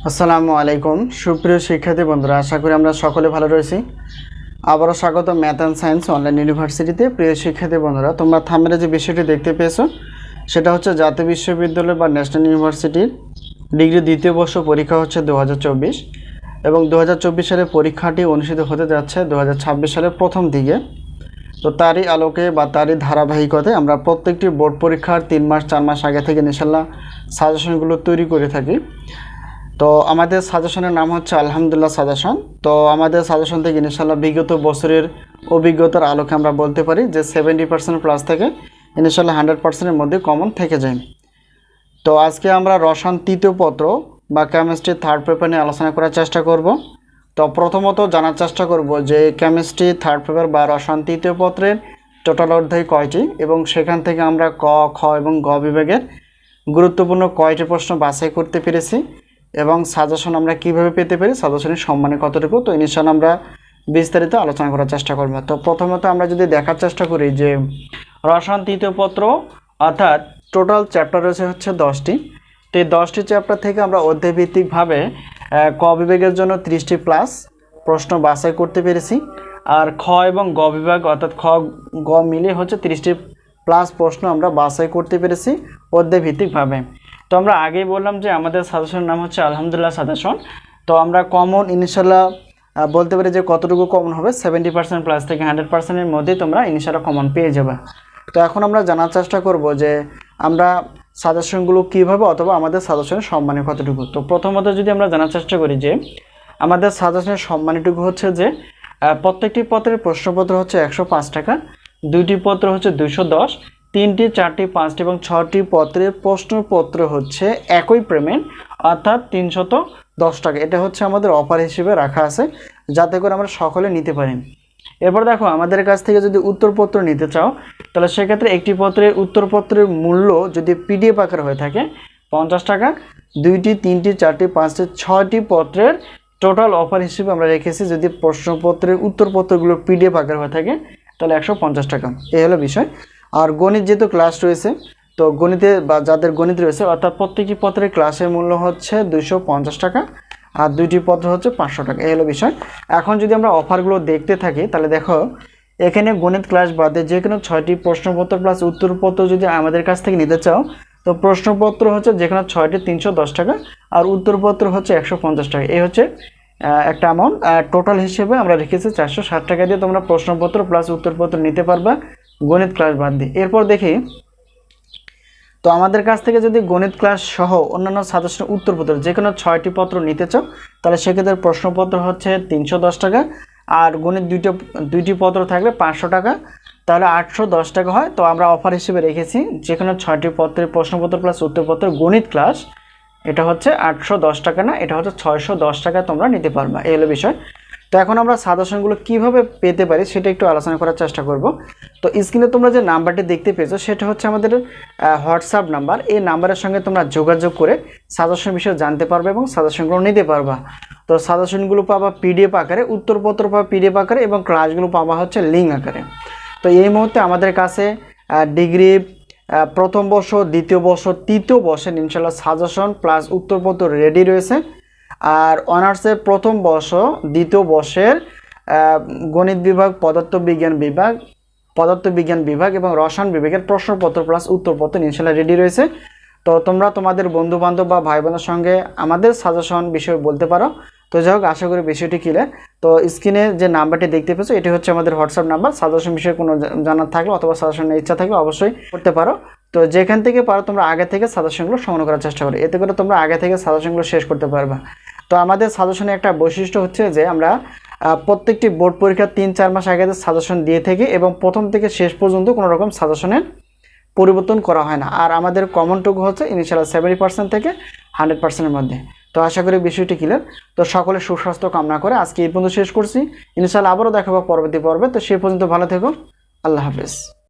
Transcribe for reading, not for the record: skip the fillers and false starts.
আসসালামু আলাইকুম সুপ্রিয় শিক্ষার্থী বন্ধুরা, আশা করি আমরা সকলে ভালো রয়েছি। আবারও স্বাগত ম্যাথ অ্যান্ড সায়েন্স অনলাইন ইউনিভার্সিটিতে। প্রিয় শিক্ষার্থী বন্ধুরা, তোমরা থাম্বনেলে যে বিষয়টি দেখতে পেয়েছো সেটা হচ্ছে জাতীয় বিশ্ববিদ্যালয় বা ন্যাশনাল ইউনিভার্সিটির ডিগ্রি দ্বিতীয় বর্ষ পরীক্ষা হচ্ছে 2024 এবং 2024 সালে পরীক্ষাটি অনুষ্ঠিত হতে যাচ্ছে 2026 সালের প্রথম দিকে। তো তারই আলোকে বা তারই ধারাবাহিকতায় আমরা প্রত্যেকটি বোর্ড পরীক্ষার 3 মাস 4 মাস আগে থেকে ইনশাআল্লাহ সাজেশনগুলো তৈরি করে থাকি। তো আমাদের সাজেশনের নাম হচ্ছে আলহামদুলিল্লাহ সাজেশন। তো আমাদের সাজেশন থেকে ইনশাআল্লাহ বিগত বছরের অভিজ্ঞতার আলোকে আমরা বলতে পারি যে 70% প্লাস থেকে ইনশাআল্লাহ 100%-এর মধ্যে কমন থেকে যায়। তো আজকে আমরা রসায়ন তৃতীয় পত্র বা কেমিস্ট্রি থার্ড পেপার নিয়ে আলোচনা করার চেষ্টা করব। তো প্রথমত জানার চেষ্টা করব যে কেমিস্ট্রি থার্ড পেপার বা রসায়ন তৃতীয় পত্রের টোটাল অধ্যায় কয়টি এবং সেখান থেকে আমরা ক, খ এবং গ বিভাগের গুরুত্বপূর্ণ কয়টি প্রশ্ন বাছাই করতে পেরেছি এবং সাজেশন আমরা কিভাবে পেতে পারি, সাজেশনের সম্মানে কতটুকু, তো ইনশাআল্লাহ আমরা বিস্তারিত আলোচনা করার চেষ্টা করব। তো প্রথমত আমরা যদি দেখার চেষ্টা করি যে রসায়ন তৃতীয় পত্র অর্থাৎ টোটাল চ্যাপ্টার রয়েছে হচ্ছে 10টি। তো এই 10টি চ্যাপ্টার থেকে আমরা অধ্যায়ভিত্তিকভাবে ক বিভাগের জন্য 30টি প্লাস প্রশ্ন বাছাই করতে পেরেছি, আর খ এবং গ বিভাগ অর্থাৎ খ গ মিলিয়ে হচ্ছে 30টি প্লাস প্রশ্ন আমরা বাছাই করতে পেরেছি অধ্যায়ভিত্তিকভাবে। তো আমরা আগেই বললাম যে আমাদের সাজেশনের নাম হচ্ছে আলহামদুলিল্লাহ সাজেশন। তো আমরা কমন ইনশাআল্লাহ বলতে পারি যে কতটুকু কমন হবে, 70% প্লাস থেকে 100%-এর মধ্যেই তোমরা ইনশাআল্লাহ কমন পেয়ে যাবে। তো এখন আমরা জানার চেষ্টা করব যে আমরা সাজেশনগুলো কীভাবে অথবা আমাদের সাজেশনের সম্মানে কতটুকু। তো প্রথমত যদি আমরা জানার চেষ্টা করি যে আমাদের সাজেশনের সম্মানটুকু হচ্ছে যে প্রত্যেকটি পত্রের প্রশ্নপত্র হচ্ছে 105 টাকা, 2টি পত্র হচ্ছে 210, 3টি 4টি 5টি এবং 6টি পত্রের প্রশ্নপত্র হচ্ছে একই পেমেন্ট অর্থাৎ 310 টাকা। এটা হচ্ছে আমাদের অফার হিসেবে রাখা আছে যাতে করে আমরা সকলে নিতে পারি। এরপর দেখো আমাদের কাছ থেকে যদি উত্তরপত্র নিতে চাও তাহলে সেক্ষেত্রে একটি পত্রের উত্তরপত্রের মূল্য যদি পিডিএফ আকারে হয়ে থাকে 50 টাকা, 2টি 3টি 4টি 5টি 6টি পত্রের টোটাল অফার হিসেবে আমরা রেখেছি যদি প্রশ্নপত্রের উত্তরপত্রগুলো পিডিএফ আকারে হয়ে থাকে তাহলে 150 টাকা। এই হলো বিষয়। আর গণিত যেহেতু ক্লাস রয়েছে, তো গণিতে বা যাদের গণিত রয়েছে অর্থাৎ প্রত্যেকটি পত্রের ক্লাসের মূল্য হচ্ছে 250 টাকা আর 2টি পত্র হচ্ছে 500 টাকা। এই হলো বিষয়। এখন যদি আমরা অফারগুলো দেখতে থাকি তাহলে দেখো এখানে গণিত ক্লাস বাদে যে কোনো 6টি প্রশ্নপত্র প্লাস উত্তরপত্র যদি আমাদের কাছ থেকে নিতে চাও তো প্রশ্নপত্র হচ্ছে যে কোনো 6টি 310 টাকা আর উত্তরপত্র হচ্ছে 150 টাকা। এই হচ্ছে একটা অ্যামাউন্ট। টোটাল হিসেবে আমরা রেখেছি 460 টাকা দিয়ে তোমরা প্রশ্নপত্র প্লাস উত্তরপত্র নিতে পারবা গণিত ক্লাস বাদ দিয়ে। এরপর দেখি তো আমাদের কাছ থেকে যদি গণিত ক্লাস সহ অন্যান্য সাজেশনের উত্তরপত্র যে কোনো 6টি পত্র নিতে চাও তাহলে সেক্ষেত্রে প্রশ্নপত্র হচ্ছে 310 টাকা আর গণিত দুইটি পত্র থাকলে 500 টাকা, তাহলে 810 টাকা হয়। তো আমরা অফার হিসেবে রেখেছি যে কোনো 6টি পত্রের প্রশ্নপত্র প্লাস উত্তরপত্র গণিত ক্লাস এটা হচ্ছে 810 টাকা না, এটা হচ্ছে 610 টাকা তোমরা নিতে পারবা। এই হলো বিষয়। তো এখন আমরা সাজেশনগুলো কিভাবে পেতে পারি সেটা একটু আলোচনা করার চেষ্টা করব। তো স্ক্রিনে তোমরা যে নাম্বারটি দেখতে পেয়েছো সেটা হচ্ছে আমাদের হোয়াটসঅ্যাপ নাম্বার। এই নাম্বারের সঙ্গে তোমরা যোগাযোগ করে সাজেশন বিষয়ে জানতে পারবে এবং সাজেশনগুলো নিতে পারবা। তো সাজেশনগুলো পাবা পিডিএফ আকারে, উত্তরপত্র পাবা পিডিএফ আকারে এবং ক্লাসগুলো পাবা হচ্ছে লিঙ্ক আকারে। তো এই মুহূর্তে আমাদের কাছে ডিগ্রি প্রথম বর্ষ, দ্বিতীয় বর্ষ, তৃতীয় বর্ষের ইনশাআল্লাহ সাজেশন প্লাস উত্তরপত্র রেডি রয়েছে। আর অনার্সের প্রথম বর্ষ, দ্বিতীয় বর্ষের গণিত বিভাগ, পদার্থবিজ্ঞান বিভাগ এবং রসায়ন বিভাগের প্রশ্নপত্র প্লাস উত্তরপত্র ইনশাআল্লাহ রেডি রয়েছে। তো তোমরা তোমাদের বন্ধুবান্ধব বা ভাই বোনের সঙ্গে আমাদের সাজেশন বিষয়ে বলতে পারো। তো যাই হোক, আশা করি বিষয়টি ক্লিয়ার। তো স্ক্রিনে যে নাম্বারটি দেখতে পেয়েছো এটি হচ্ছে আমাদের হোয়াটসঅ্যাপ নাম্বার। সাজেশন বিষয়ে কোনো জানার থাকলে অথবা সাজেশনের ইচ্ছা থাকলে অবশ্যই করতে পারো। তো যেখান থেকে পারো তোমরা আগে থেকে সাজেশনগুলো সংগ্রহ করার চেষ্টা করো, এতে করে তোমরা আগে থেকে সাজেশনগুলো শেষ করতে পারবা। তো আমাদের সাজেশনের একটা বৈশিষ্ট্য হচ্ছে যে আমরা প্রত্যেকটি বোর্ড পরীক্ষার 3-4 মাস আগে সাজেশন দিয়ে থাকি এবং প্রথম থেকে শেষ পর্যন্ত কোনো রকম সাজেশনের পরিবর্তন করা হয় না। আর আমাদের কমনটুকু হচ্ছে ইনশাআল্লাহ 70% থেকে 100%-এর মধ্যে। তো আশা করি বিষয়টি ক্লিয়ার। তো সকলে সুস্বাস্থ্য কামনা করে আজকে এই পর্যন্ত শেষ করছি। ইনশাআল্লাহ আবারও দেখাবো পরবর্তী পর্বে। তো সে পর্যন্ত ভালো থেকো। আল্লাহ হাফেজ।